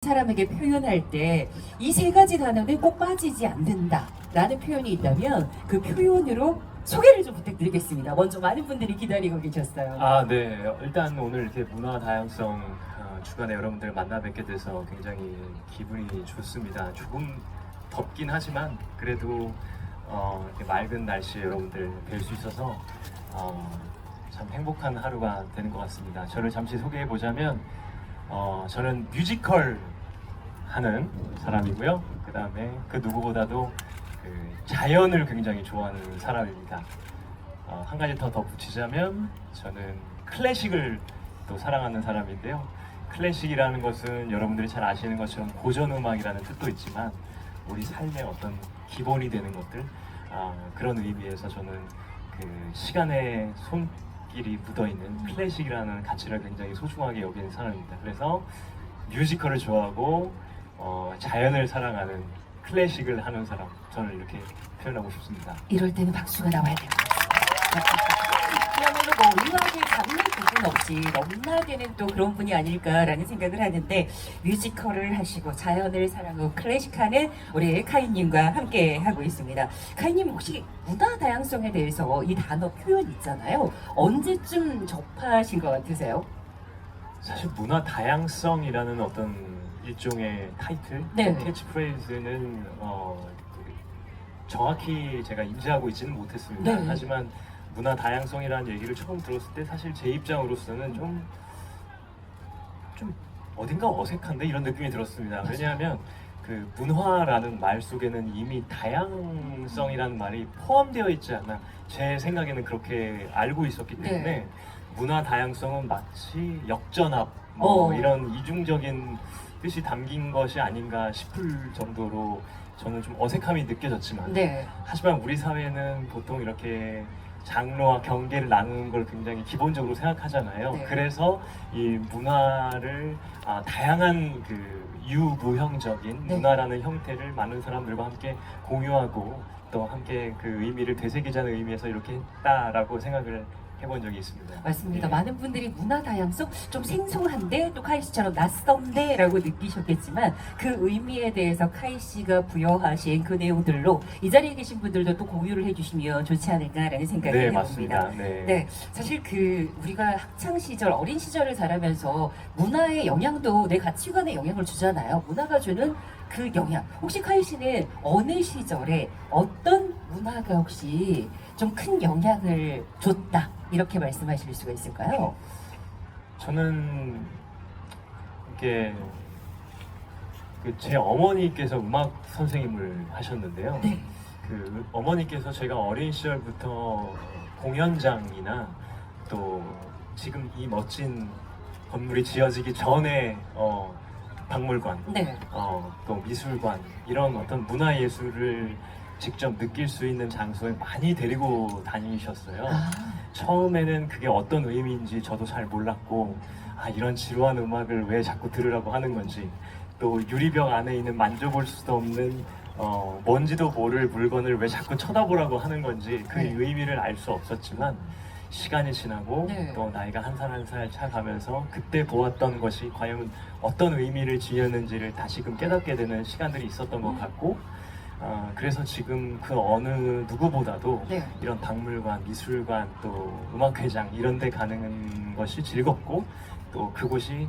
사람에게 표현할 때 이 세 가지 단어는 꼭 빠지지 않는다 라는 표현이 있다면 그 표현으로 소개를 좀 부탁드리겠습니다. 먼저 많은 분들이 기다리고 계셨어요. 아, 네. 일단 오늘 이렇게 문화 다양성 주간에 여러분들 만나 뵙게 돼서 굉장히 기분이 좋습니다. 조금 덥긴 하지만 그래도 이렇게 맑은 날씨에 여러분들 뵐 수 있어서 참 행복한 하루가 되는 것 같습니다. 저를 잠시 소개해 보자면 저는 뮤지컬 하는 사람이고요. 그 다음에 그 누구보다도 그 자연을 굉장히 좋아하는 사람입니다. 한 가지 더 덧붙이자면 저는 클래식을 또 사랑하는 사람인데요. 클래식이라는 것은 여러분들이 잘 아시는 것처럼 고전 음악이라는 뜻도 있지만 우리 삶의 어떤 기본이 되는 것들 그런 의미에서 저는 그 시간의 손길이 묻어있는 클래식이라는 가치를 굉장히 소중하게 여기는 사람입니다. 그래서 뮤지컬을 좋아하고 자연을 사랑하는 클래식을 하는 사람, 저는 이렇게 표현하고 싶습니다. 이럴 때는 박수가 나와야 돼요. 그야말로 뭐 음악의 장르 구분 없이 넘나야 되는 또 그런 분이 아닐까라는 생각을 하는데 뮤지컬을 하시고 자연을 사랑하고 클래식하는 우리 카이님과 함께 하고 있습니다. 카이님 혹시 문화 다양성에 대해서 이 단어 표현 있잖아요. 언제쯤 접하신 것 같으세요? 사실 문화 다양성이라는 어떤 일종의 타이틀, 네. 캐치프레이즈는 정확히 제가 인지하고 있지는 못했습니다. 네. 하지만 문화 다양성이라는 얘기를 처음 들었을 때 사실 제 입장으로서는 좀 어딘가 어색한데 이런 느낌이 들었습니다. 왜냐하면 그 문화라는 말 속에는 이미 다양성이라는 말이 포함되어 있지 않나 제 생각에는 그렇게 알고 있었기 때문에 네. 문화 다양성은 마치 역전압 뭐 이런 이중적인 뜻이 담긴 것이 아닌가 싶을 정도로 저는 좀 어색함이 느껴졌지만 네. 하지만 우리 사회는 보통 이렇게 장르와 경계를 나누는 걸 굉장히 기본적으로 생각하잖아요. 네. 그래서 이 문화를 다양한 그 유무형적인 네. 문화라는 형태를 많은 사람들과 함께 공유하고 또 함께 그 의미를 되새기자는 의미에서 이렇게 했다라고 생각을 해본 적이 있습니다. 맞습니다. 예. 많은 분들이 문화 다양성 좀 생소한데 또 카이 씨처럼 낯선데라고 느끼셨겠지만 그 의미에 대해서 카이 씨가 부여하신 그 내용들로 이 자리에 계신 분들도 또 공유를 해주시면 좋지 않을까라는 생각이 네, 해봅니다. 맞습니다. 네. 네, 사실 그 우리가 학창 시절, 어린 시절을 자라면서 문화의 영향도 내 가치관에 영향을 주잖아요. 문화가 주는 그 영향. 혹시 카이 씨는 어느 시절에 어떤 문화가 혹시 좀 큰 영향을 줬다 이렇게 말씀하실 수가 있을까요? 저는 이렇게 제 어머니께서 음악 선생님을 하셨는데요. 네. 그 어머니께서 제가 어린 시절부터 공연장이나 또 지금 이 멋진 건물이 지어지기 전에 박물관, 네. 또 미술관 이런 어떤 문화예술을 직접 느낄 수 있는 장소에 많이 데리고 다니셨어요. 아, 처음에는 그게 어떤 의미인지 저도 잘 몰랐고 이런 지루한 음악을 왜 자꾸 들으라고 하는 건지 또 유리병 안에 있는 만져볼 수도 없는 뭔지도 모를 물건을 왜 자꾸 쳐다보라고 하는 건지 그 네. 의미를 알 수 없었지만 시간이 지나고 네. 또 나이가 한 살 한 살 차가면서 그때 보았던 것이 과연 어떤 의미를 지녔는지를 다시금 깨닫게 되는 시간들이 있었던 것 같고 그래서 지금 그 어느 누구보다도 네. 이런 박물관, 미술관, 또 음악회장 이런 데 가는 것이 즐겁고 또 그곳이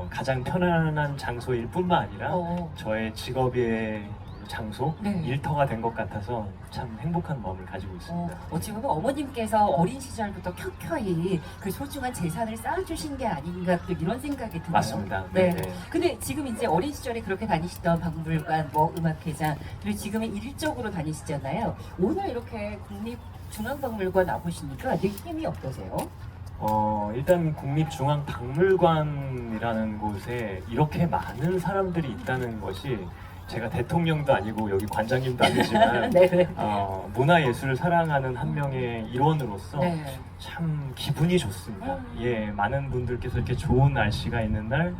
가장 편안한 장소일 뿐만 아니라 저의 직업의 장소, 네. 일터가 된 것 같아서 참 행복한 마음을 가지고 있습니다. 어찌 보면 어머님께서 어린 시절부터 켜켜이 그 소중한 재산을 쌓아주신 게 아닌가 또 이런 생각이 드네요. 맞습니다. 네. 네. 근데 지금 이제 어린 시절에 그렇게 다니시던 박물관, 뭐 음악회장, 그리고 지금은 일적으로 다니시잖아요. 오늘 이렇게 국립중앙박물관 와보시니까 느낌이 어떠세요? 일단 국립중앙박물관이라는 곳에 이렇게 많은 사람들이 있다는 것이 제가 대통령도 아니고 여기 관장님도 아니지만 네. 문화예술을 사랑하는 한 명의 일원으로서 네. 참 기분이 좋습니다. 예, 많은 분들께서 이렇게 좋은 날씨가 있는 날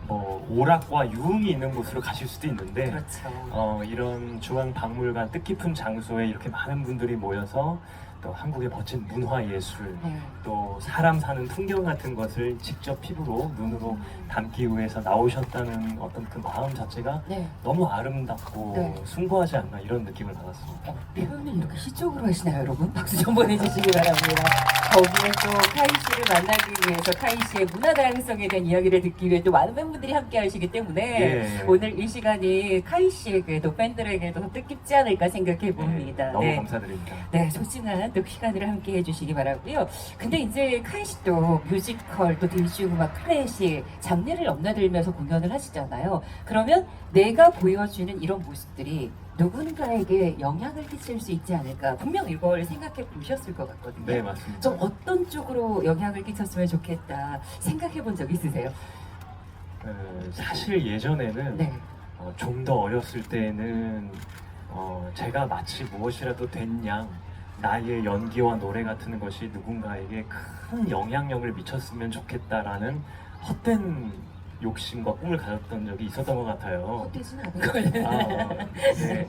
뭐 오락과 유흥이 있는 곳으로 가실 수도 있는데 그렇죠. 이런 중앙박물관 뜻깊은 장소에 이렇게 많은 분들이 모여서 또 한국의 멋진 문화 예술, 네. 또 사람 사는 풍경 같은 것을 직접 피부로 눈으로 담기 위해서 나오셨다는 어떤 그 마음 자체가 네. 너무 아름답고 네. 숭고하지 않나 이런 느낌을 받았습니다. 표현을 이렇게 시적으로 하시나요, 여러분? 박수 좀 보내주시기 바랍니다. 거기에 또 카이 씨를 만나기 위해서 카이 씨의 문화 다양성에 대한 이야기를 듣기 위해 또 많은 팬분들이 함께 하시기 때문에 예. 오늘 이 시간이 카이 씨에게도 팬들에게도 더 뜻깊지 않을까 생각해 봅니다. 너무 네. 감사드립니다. 네, 소중한 또 시간을 함께 해주시기 바라고요. 근데 이제 카이 씨도 뮤지컬, 또 대중음악, 클래식 장르를 넘나들면서 공연을 하시잖아요. 그러면 내가 보여주는 이런 모습들이 누군가에게 영향을 끼칠 수 있지 않을까? 분명 이걸 생각해 보셨을 것 같거든요. 네, 맞습니다. 좀 어떤 쪽으로 영향을 끼쳤으면 좋겠다 생각해 본 적 있으세요? 사실 예전에는 네. 좀 더 어렸을 때는 제가 마치 무엇이라도 된 양 나의 연기와 노래 같은 것이 누군가에게 큰 영향력을 미쳤으면 좋겠다라는 헛된 욕심과 꿈을 가졌던 적이 있었던 것 같아요. 헛되지는 않은 거예요. 네.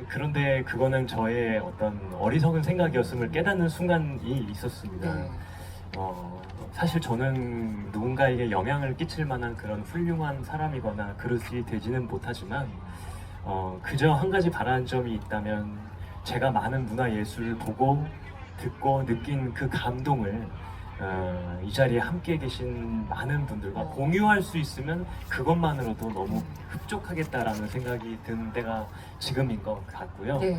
그런데 그거는 저의 어떤 어리석은 생각이었음을 깨닫는 순간이 있었습니다. 네. 사실 저는 누군가에게 영향을 끼칠 만한 그런 훌륭한 사람이거나 그릇이 되지는 못하지만 그저 한 가지 바라는 점이 있다면 제가 많은 문화 예술을 보고 듣고 느낀 그 감동을 이 자리에 함께 계신 많은 분들과 공유할 수 있으면 그것만으로도 너무 흡족하겠다라는 생각이 든 때가 지금인 것 같고요. 네.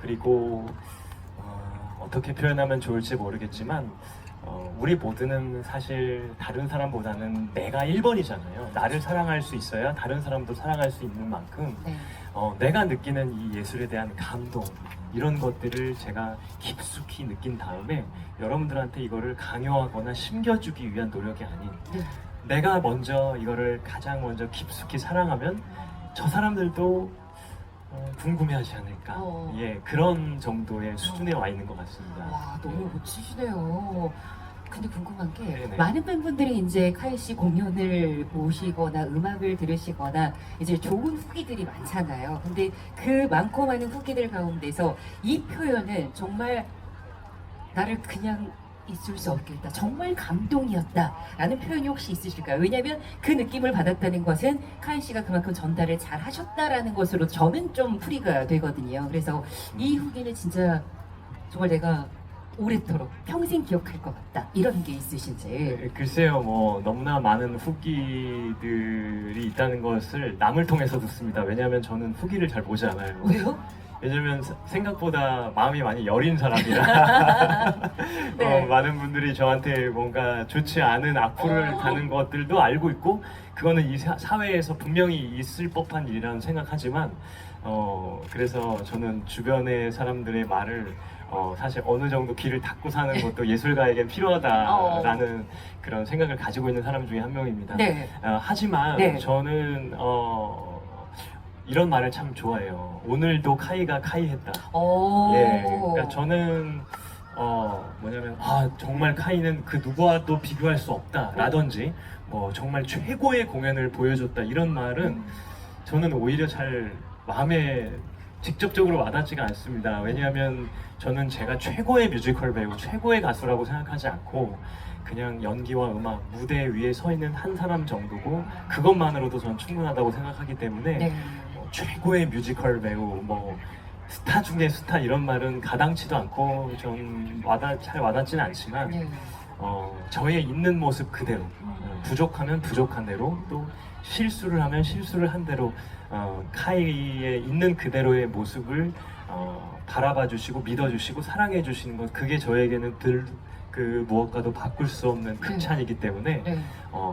그리고 어떻게 표현하면 좋을지 모르겠지만 우리 모두는 사실 다른 사람보다는 내가 1번이잖아요. 나를 사랑할 수 있어야 다른 사람도 사랑할 수 있는 만큼 네. 내가 느끼는 이 예술에 대한 감동 이런 것들을 제가 깊숙이 느낀 다음에 여러분들한테 이거를 강요하거나 심겨주기 위한 노력이 아닌 네. 내가 먼저 이거를 가장 먼저 깊숙이 사랑하면 저 사람들도 궁금해하지 않을까. 예, 그런 정도의 수준에 와 있는 것 같습니다. 와, 너무 멋지시네요. 근데 궁금한 게 네네. 많은 팬분들이 이제 카이 씨 공연을 보시거나 음악을 들으시거나 이제 좋은 후기들이 많잖아요. 근데 그 많고 많은 후기들 가운데서 이 표현은 정말 나를 그냥 있을 수 없겠다. 정말 감동이었다라는 표현이 혹시 있으실까요? 왜냐하면 그 느낌을 받았다는 것은 카이 씨가 그만큼 전달을 잘 하셨다라는 것으로 저는 좀 풀이가 되거든요. 그래서 이 후기는 진짜 정말 내가 오래도록 평생 기억할 것 같다. 이런 게 있으신지. 글쎄요, 뭐 너무나 많은 후기들이 있다는 것을 남을 통해서 듣습니다. 왜냐하면 저는 후기를 잘 보지 않아요. 왜요? 왜냐면 생각보다 마음이 많이 여린 사람이라 네. 많은 분들이 저한테 뭔가 좋지 않은 악플을 다는 것들도 알고 있고 그거는 이 사회에서 분명히 있을 법한 일이라는 생각하지만 그래서 저는 주변의 사람들의 말을 사실 어느 정도 귀를 닫고 사는 것도 예술가에겐 필요하다라는 그런 생각을 가지고 있는 사람 중에 한 명입니다. 네. 하지만 네. 저는 이런 말을 참 좋아해요. 오늘도 카이가 카이했다. 오. 예, 그러니까 저는 뭐냐면 정말 카이는 그 누구와도 비교할 수 없다라든지 뭐 정말 최고의 공연을 보여줬다 이런 말은 저는 오히려 잘 마음에 직접적으로 와닿지가 않습니다. 왜냐하면 저는 제가 최고의 뮤지컬 배우, 최고의 가수라고 생각하지 않고 그냥 연기와 음악, 무대 위에 서 있는 한 사람 정도고 그것만으로도 전 충분하다고 생각하기 때문에 네. 최고의 뮤지컬 배우, 뭐 스타 중에 스타 이런 말은 가당치도 않고 전 잘 와닿지는 않지만 네. 저의 있는 모습 그대로 부족하면 부족한 대로 또 실수를 하면 실수를 한 대로 카이의 있는 그대로의 모습을 바라봐 주시고 믿어 주시고 사랑해 주시는 것 그게 저에게는 그 무엇과도 바꿀 수 없는 극찬이기 때문에 네.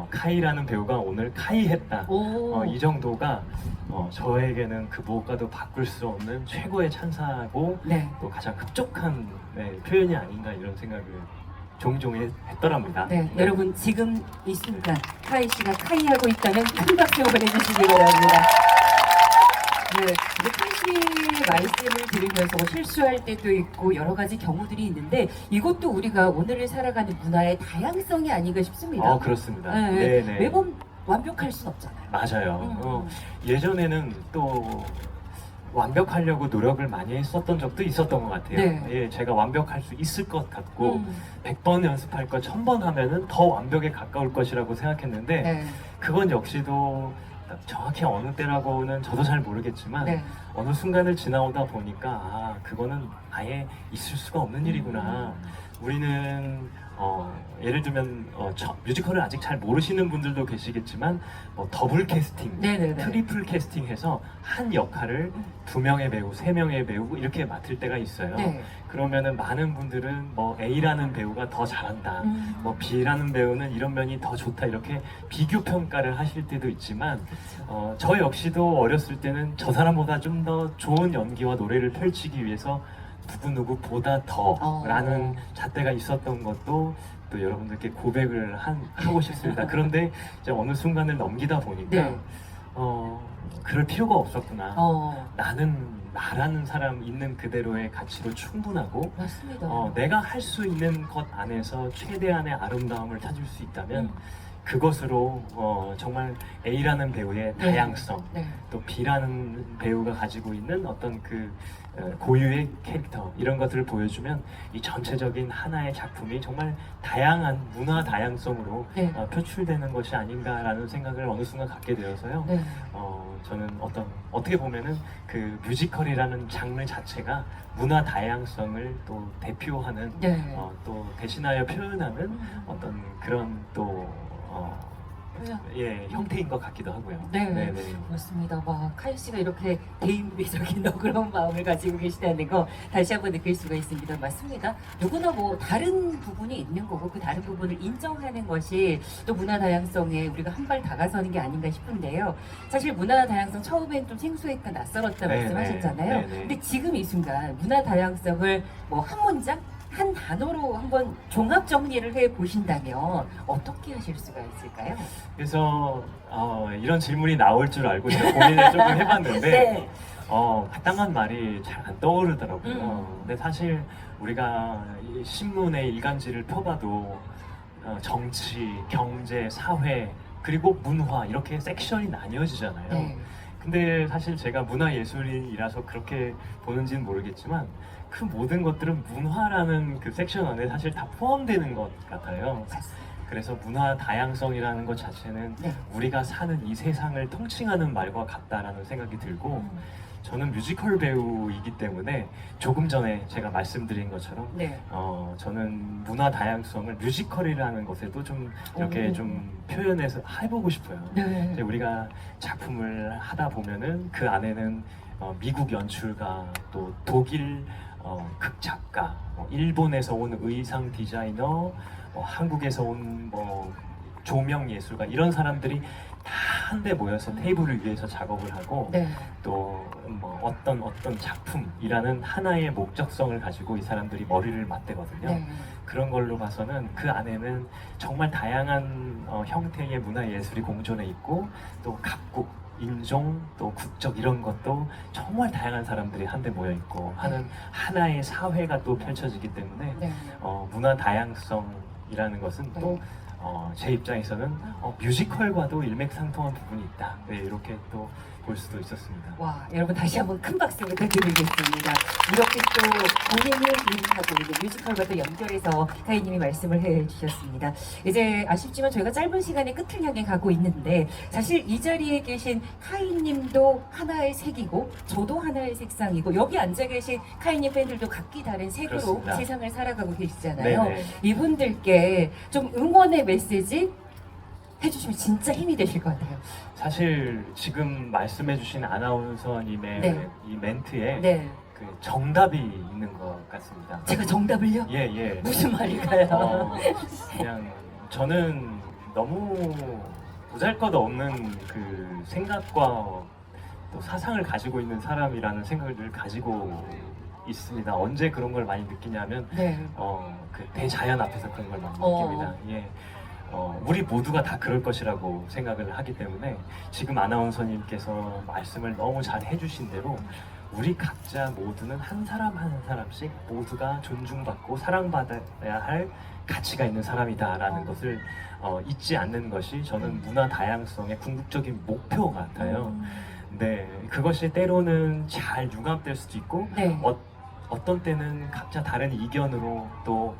카이라는 배우가 오늘 카이했다 오. 이 정도가 저에게는 그 무엇과도 바꿀 수 없는 최고의 찬사고 네. 또 가장 흡족한 표현이 아닌가 이런 생각을 종종 했더랍니다. 네, 여러분 지금 이 순간 카이 씨가 카이하고 있다면 큰 박수 보내주시기 바랍니다. 네, 근데 카이 씨 말씀을 들으면서 뭐 실수할 때도 있고 여러 가지 경우들이 있는데 이것도 우리가 오늘을 살아가는 문화의 다양성이 아닌가 싶습니다. 그렇습니다. 네, 네네. 매번 완벽할 순 없잖아요. 맞아요. 예전에는 또 완벽하려고 노력을 많이 했었던 적도 있었던 것 같아요. 네. 예, 제가 완벽할 수 있을 것 같고 음. 100번 연습할 거 1000번 하면은 더 완벽에 가까울 것이라고 생각했는데 네. 그건 역시도 정확히 어느 때라고는 저도 잘 모르겠지만 네. 어느 순간을 지나오다 보니까 아 그거는 아예 있을 수가 없는 일이구나. 우리는 예를 들면 뮤지컬을 아직 잘 모르시는 분들도 계시겠지만 뭐 더블 캐스팅, 네네네. 트리플 캐스팅해서 한 역할을 2명의 배우, 3명의 배우 이렇게 맡을 때가 있어요. 네. 그러면은 많은 분들은 뭐 A라는 배우가 더 잘한다, 뭐 B라는 배우는 이런 면이 더 좋다 이렇게 비교 평가를 하실 때도 있지만 저 역시도 어렸을 때는 저 사람보다 좀 더 좋은 연기와 노래를 펼치기 위해서 누구누구보다 더라는 잣대가 있었던 것도 또 여러분들께 고백을 하고 싶습니다. 그런데 이제 어느 순간을 넘기다 보니까 네. 그럴 필요가 없었구나. 어, 나는 나라는 사람 있는 그대로의 가치로 충분하고 맞습니다. 내가 할 수 있는 것 안에서 최대한의 아름다움을 찾을 수 있다면 음. 그것으로 정말 A라는 배우의 네. 다양성 네. 또 B라는 배우가 가지고 있는 어떤 그 고유의 캐릭터 이런 것들을 보여주면 이 전체적인 하나의 작품이 정말 다양한 문화 다양성으로 네. 표출되는 것이 아닌가라는 생각을 어느 순간 갖게 되어서요. 네. 저는 어떻게 보면은 그 뮤지컬이라는 장르 자체가 문화 다양성을 또 대표하는 네. 또 대신하여 표현하는 어떤 그런 또 그냥 형태인 것 같기도 하고요. 네. 네네. 맞습니다. 와, 카이 씨가 이렇게 대인배적인 그런 마음을 가지고 계시다는 거 다시 한번 느낄 수가 있습니다. 맞습니다. 누구나 뭐 다른 부분이 있는 거고 그 다른 부분을 인정하는 것이 또 문화 다양성에 우리가 한 발 다가서는 게 아닌가 싶은데요. 사실 문화 다양성 처음엔 좀 생소했다 낯설었다 네, 말씀하셨잖아요. 네, 네. 근데 지금 이 순간 문화 다양성을 뭐 한 문장 한 단어로 한번 종합 정리를 해 보신다면 어떻게 하실 수가 있을까요? 그래서 이런 질문이 나올 줄 알고 제가 고민을 조금 해봤는데 네. 마땅한 말이 잘 안 떠오르더라고요. 음. 근데 사실 우리가 이 신문의 일간지를 펴봐도 정치, 경제, 사회 그리고 문화 이렇게 섹션이 나뉘어지잖아요. 네. 근데 사실 제가 문화예술인이라서 그렇게 보는지는 모르겠지만 그 모든 것들은 문화라는 그 섹션 안에 사실 다 포함되는 것 같아요. 그래서 문화 다양성이라는 것 자체는 네. 우리가 사는 이 세상을 통칭하는 말과 같다라는 생각이 들고 음. 저는 뮤지컬 배우이기 때문에 조금 전에 제가 말씀드린 것처럼 네. 저는 문화 다양성을 뮤지컬이라는 것에도 좀 이렇게 오. 좀 표현해서 해보고 싶어요. 네. 이제 우리가 작품을 하다 보면은 그 안에는 미국 연출가 또 독일 극작가, 일본에서 온 의상 디자이너, 한국에서 온 조명 예술가 이런 사람들이 다 한데 모여서 테이블을 위해서 작업을 하고 네. 또 어떤 작품이라는 하나의 목적성을 가지고 이 사람들이 머리를 맞대거든요. 네. 그런 걸로 봐서는 그 안에는 정말 다양한 형태의 문화 예술이 공존해 있고 또 각국 인종 또 국적 이런 것도 정말 다양한 사람들이 한데 모여 있고 하는 하나의 사회가 또 펼쳐지기 때문에 네. 문화 다양성이라는 것은 또 제 입장에서는 뮤지컬과도 일맥상통한 부분이 있다. 네, 이렇게 또 볼 수도 있었습니다. 와, 여러분 다시 한번 큰 박수 부탁드리겠습니다. 이렇게 또 본인을 인하고 있는 뮤지컬과 또 연결해서 카이님이 말씀을 해주셨습니다. 이제 아쉽지만 저희가 짧은 시간의 끝을 향해 가고 있는데 사실 이 자리에 계신 카이님도 하나의 색이고 저도 하나의 색상이고 여기 앉아 계신 카이님 팬들도 각기 다른 색으로 그렇습니다. 세상을 살아가고 계시잖아요. 네네. 이분들께 좀 응원의 메시지 해주시면 진짜 힘이 되실 것 같아요. 사실 지금 말씀해주신 아나운서님의 네. 이 멘트에 네, 그 정답이 있는 것 같습니다. 제가 정답을요? 예. 무슨 말일까요? 그냥 저는 너무 보잘것없는 그 생각과 또 사상을 가지고 있는 사람이라는 생각을 늘 가지고 있습니다. 언제 그런 걸 많이 느끼냐면 네. 그 대자연 앞에서 그런 걸 많이 어. 느낍니다. 예. 우리 모두가 다 그럴 것이라고 생각을 하기 때문에 지금 아나운서님께서 말씀을 너무 잘 해주신 대로 우리 각자 모두는 한 사람 한 사람씩 모두가 존중받고 사랑받아야 할 가치가 있는 사람이다라는 것을 잊지 않는 것이 저는 문화 다양성의 궁극적인 목표 같아요. 네, 그것이 때로는 잘 융합될 수도 있고 네. 어떤 때는 각자 다른 이견으로 또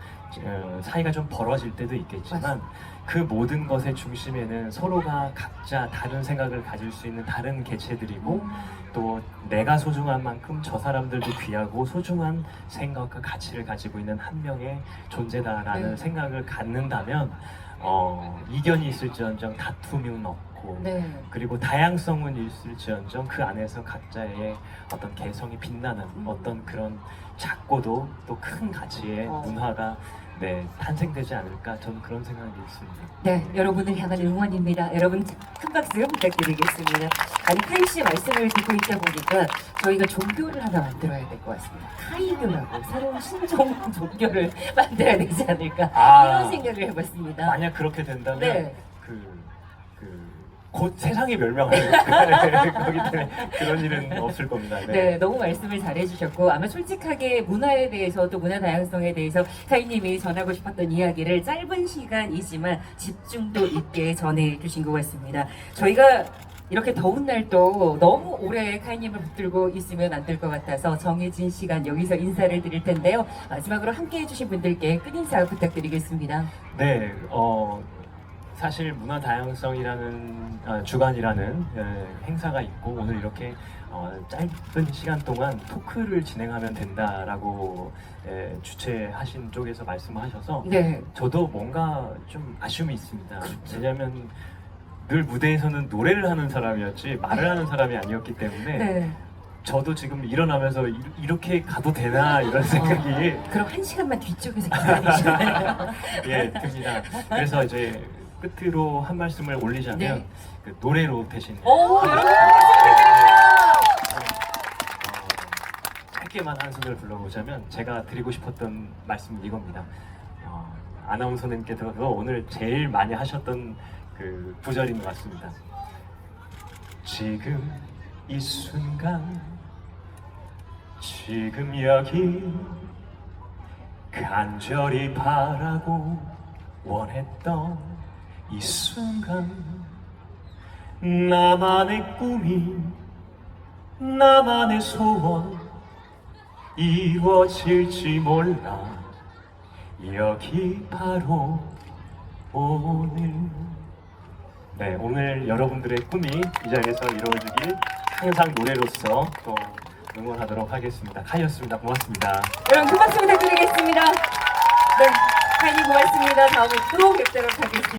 사이가 좀 벌어질 때도 있겠지만 그 모든 것의 중심에는 서로가 각자 다른 생각을 가질 수 있는 다른 개체들이고 또 내가 소중한 만큼 저 사람들도 귀하고 소중한 생각과 가치를 가지고 있는 한 명의 존재다라는 네. 생각을 갖는다면 이견이 있을지언정 다툼은 없고 네. 그리고 다양성은 있을지언정 그 안에서 각자의 어떤 개성이 빛나는 어떤 그런 작고도 또 큰 가치의 문화가 네, 탄생되지 않을까 저는 그런 생각이 있습니다. 네, 여러분을 향한 응원입니다. 여러분 큰 박수 부탁드리겠습니다. 아니 카이 씨의 말씀을 듣고 있다 보니까 저희가 종교를 하나 만들어야 될 것 같습니다. 카이교라고 새로운 신종 종교를 만들어야 되지 않을까 이런 생각을 해봤습니다. 만약 그렇게 된다면 네. 곧 세상이 멸망하는 거기 때문에 그런 일은 없을 겁니다. 네, 너무 말씀을 잘해주셨고 아마 솔직하게 문화에 대해서 또 문화 다양성에 대해서 카이님이 전하고 싶었던 이야기를 짧은 시간이지만 집중도 있게 전해주신 것 같습니다. 저희가 이렇게 더운 날도 너무 오래 카이님을 붙들고 있으면 안 될 것 같아서 정해진 시간 여기서 인사를 드릴 텐데요. 마지막으로 함께 해주신 분들께 끝인사 부탁드리겠습니다. 네, 사실 문화 다양성이라는 주간이라는 행사가 있고 오늘 이렇게 짧은 시간 동안 토크를 진행하면 된다라고 주최하신 쪽에서 말씀하셔서 네. 저도 뭔가 좀 아쉬움이 있습니다. 왜냐하면 늘 무대에서는 노래를 하는 사람이었지 말을 하는 사람이 아니었기 때문에 네. 저도 지금 일어나면서 이렇게 가도 되나 이런 생각이 그럼 한 시간만 뒤쪽에서 기다리시나요? 예, 듭니다. 그래서 이제 끝으로 한 말씀을 올리자면 네. 그 노래로 대신 오, 여러분 말씀드립니다. 짧게만 한 소절 불러보자면 제가 드리고 싶었던 말씀은 이겁니다. 아나운서님께서도 오늘 제일 많이 하셨던 그 구절인 것 같습니다. 지금 이 순간 지금 여기 간절히 바라고 원했던 이 순간 나만의 꿈이 나만의 소원 이루어질지 몰라 여기 바로 오늘 네 오늘 여러분들의 꿈이 이 자리에서 이루어지길 항상 노래로서 또 응원하도록 하겠습니다. 카이였습니다. 고맙습니다. 여러분 큰 박수 부탁드리겠습니다. 네, 카이님 고맙습니다. 다음에 또 뵙도록 하겠습니다.